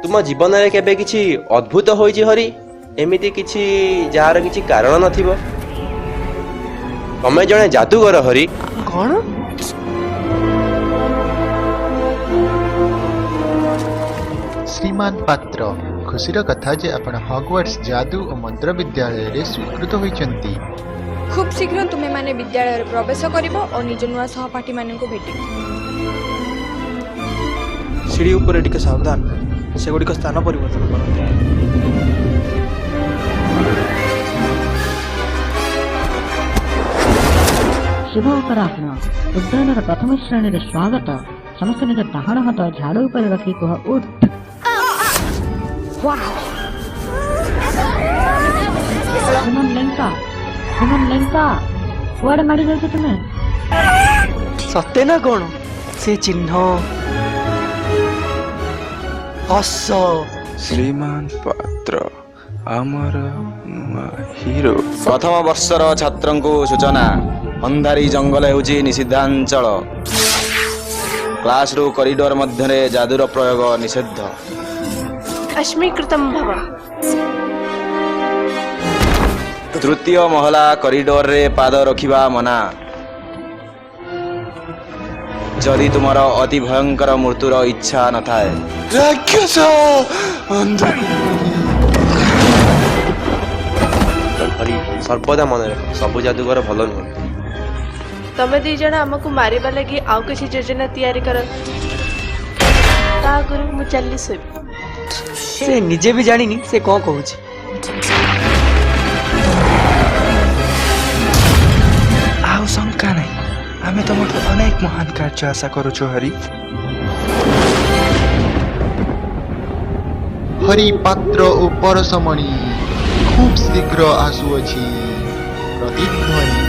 तुम जीवन में केबे किछि अद्भुत होइछि हरि एमिति किछि जार किछि कारण नथिबो तमे जणे जादूगर हरि कौन श्रीमान पात्र खुशीर कथा जे आपण हॉगवर्ट्स जादू और मंत्र विद्यालय रे स्वीकृत होइचंती। खूब शीघ्र तुम्हें माने विद्यालय रे प्रवेश करिवो और निज नुआ सहपाठी मानन को भेटिबो। सीढ़ी ऊपर टिके सावधान से गुड़िक स्थान परिवर्तन करते शुभ अपराह्न उद्यान प्रथम श्रेणी स्वागत समस्त निज डाहाण हाथ झाड़ू पर रखी कह उठ सुमन लेंका कुआड़े माड़ी जाऊछ तुम्हें सत्य ना कौन से चिन्ह हस श्रीमान पात्र आमर नुआ हीरो प्रथम वर्षर छात्र को सूचना अंधारी जंगल होउची निषिद्धांचल क्लास रू कॉरिडोर मध्य जादूर प्रयोग निषिद्ध अश्मीकृतं भव तृतीय महला कॉरिडोर रे पाद रखिबा मना जदि तुमर अति भयंकर मृत्युर इच्छा न थाए राक्षस हरि सर्वदा मन रख सब जादूगर भल नुह तमे दी जण हमकु मारिबा लगी आउ किछि योजना तैयारी कर ता गुरु मु चल्ली सोई से निजे भी जानिनी से कौन कहूची आउ शंका नहीं आमे तुमठु अनेक महान कार्य आशा करुछु हरि हरि पात्र और परसमणि खूब शीघ्र आसुअछि प्रतिध्वनि।